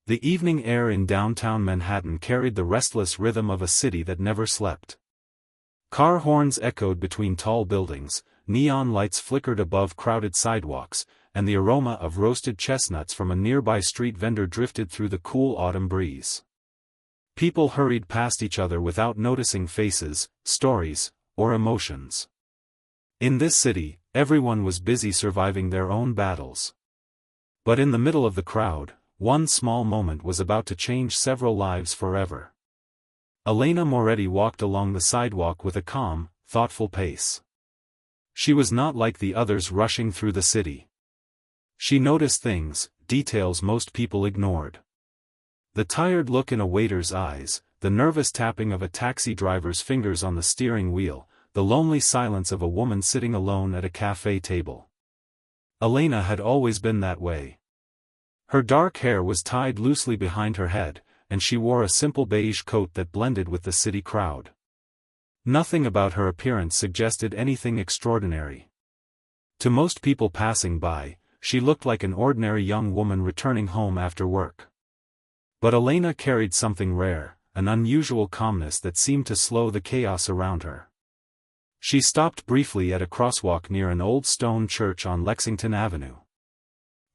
The evening air in downtown Manhattan carried the restless rhythm of a city that never slept. Car horns echoed between tall buildings, neon lights flickered above crowded sidewalks, and the aroma of roasted chestnuts from a nearby street vendor drifted through the cool autumn breeze. People hurried past each other without noticing faces, stories, or emotions. In this city, everyone was busy surviving their own battles. But in the middle of the crowd, one small moment was about to change several lives forever. Elena Moretti walked along the sidewalk with a calm, thoughtful pace. She was not like the others rushing through the city. She noticed things, details most people ignored. The tired look in a waiter's eyes, the nervous tapping of a taxi driver's fingers on the steering wheel, the lonely silence of a woman sitting alone at a cafe table. Elena had always been that way. Her dark hair was tied loosely behind her head, and she wore a simple beige coat that blended with the city crowd. Nothing about her appearance suggested anything extraordinary. To most people passing by, she looked like an ordinary young woman returning home after work. But Elena carried something rare, an unusual calmness that seemed to slow the chaos around her. She stopped briefly at a crosswalk near an old stone church on Lexington Avenue.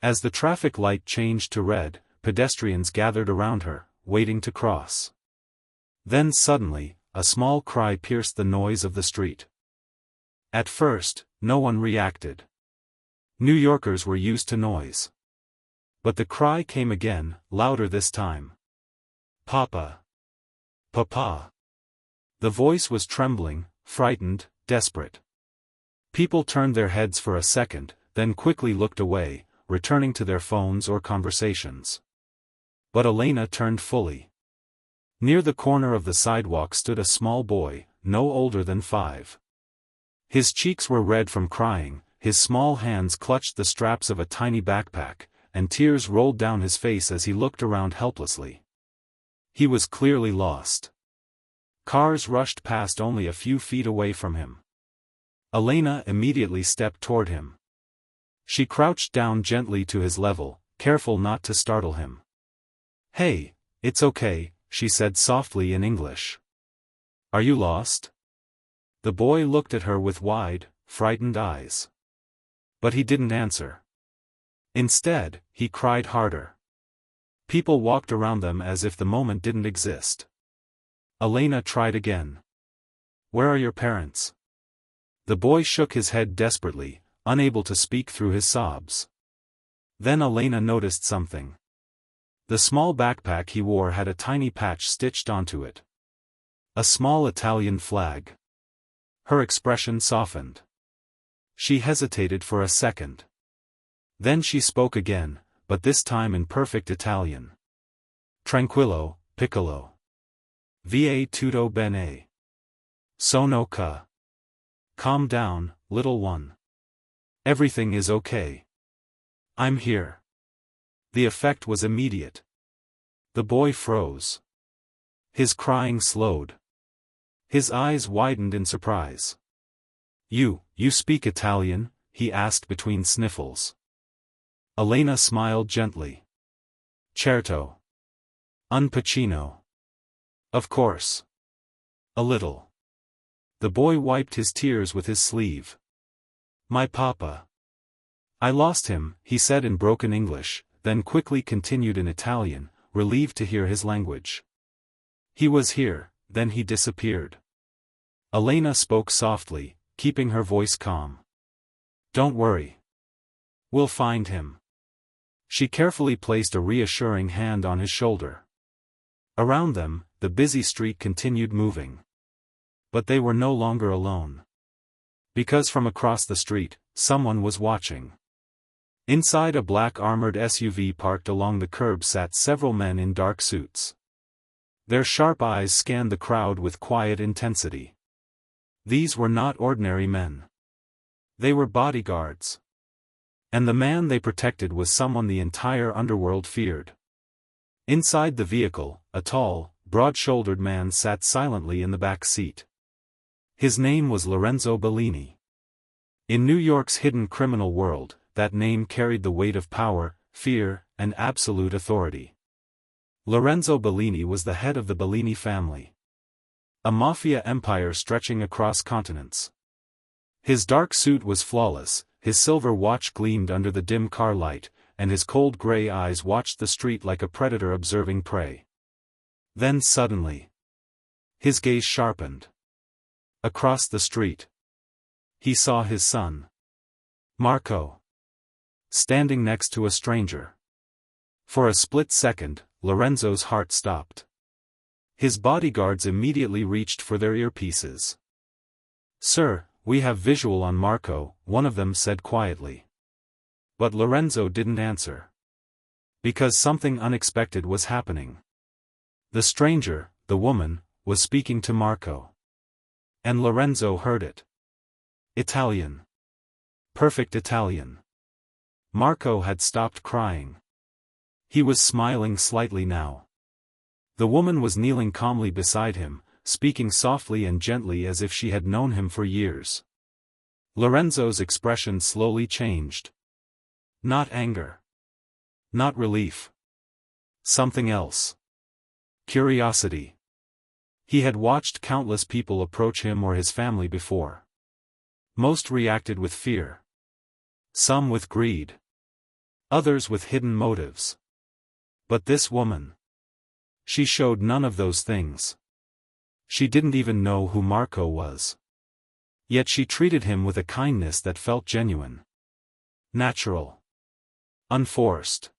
As the traffic light changed to red, pedestrians gathered around her, waiting to cross. Then suddenly, a small cry pierced the noise of the street. At first, no one reacted. New Yorkers were used to noise. But the cry came again, louder this time. "Papa! Papa!" The voice was trembling, frightened, desperate. People turned their heads for a second, then quickly looked away, returning to their phones or conversations. But Elena turned fully. Near the corner of the sidewalk stood a small boy, no older than 5. His cheeks were red from crying, his small hands clutched the straps of a tiny backpack, and tears rolled down his face as he looked around helplessly. He was clearly lost. Cars rushed past only a few feet away from him. Elena immediately stepped toward him. She crouched down gently to his level, careful not to startle him. "Hey, it's okay," she said softly in English. "Are you lost?" The boy looked at her with wide, frightened eyes. But he didn't answer. Instead, he cried harder. People walked around them as if the moment didn't exist. Elena tried again. "Where are your parents?" The boy shook his head desperately, unable to speak through his sobs. Then Elena noticed something. The small backpack he wore had a tiny patch stitched onto it. A small Italian flag. Her expression softened. She hesitated for a second. Then she spoke again, but this time in perfect Italian. "Tranquillo, piccolo. Va tutto bene. Sono ca. Calm down, little one. Everything is okay. I'm here." The effect was immediate. The boy froze. His crying slowed. His eyes widened in surprise. You speak Italian?" he asked between sniffles. Elena smiled gently. "Certo. Un pochino. Of course. A little." The boy wiped his tears with his sleeve. "My papa. I lost him," he said in broken English, then quickly continued in Italian, relieved to hear his language. "He was here, then he disappeared." Elena spoke softly, keeping her voice calm. "Don't worry. We'll find him." She carefully placed a reassuring hand on his shoulder. Around them, the busy street continued moving. But they were no longer alone. Because from across the street, someone was watching. Inside a black armored SUV parked along the curb sat several men in dark suits. Their sharp eyes scanned the crowd with quiet intensity. These were not ordinary men. They were bodyguards. And the man they protected was someone the entire underworld feared. Inside the vehicle, a tall, broad-shouldered man sat silently in the back seat. His name was Lorenzo Bellini. In New York's hidden criminal world, that name carried the weight of power, fear, and absolute authority. Lorenzo Bellini was the head of the Bellini family. A mafia empire stretching across continents. His dark suit was flawless, his silver watch gleamed under the dim car light, and his cold gray eyes watched the street like a predator observing prey. Then suddenly, his gaze sharpened. Across the street, he saw his son, Marco, standing next to a stranger. For a split second, Lorenzo's heart stopped. His bodyguards immediately reached for their earpieces. "Sir, we have visual on Marco," one of them said quietly. But Lorenzo didn't answer. Because something unexpected was happening. The stranger, the woman, was speaking to Marco. And Lorenzo heard it. Italian. Perfect Italian. Marco had stopped crying. He was smiling slightly now. The woman was kneeling calmly beside him, speaking softly and gently as if she had known him for years. Lorenzo's expression slowly changed. Not anger. Not relief. Something else. Curiosity. He had watched countless people approach him or his family before. Most reacted with fear. Some with greed. Others with hidden motives. But this woman. She showed none of those things. She didn't even know who Marco was. Yet she treated him with a kindness that felt genuine. Natural. Unforced.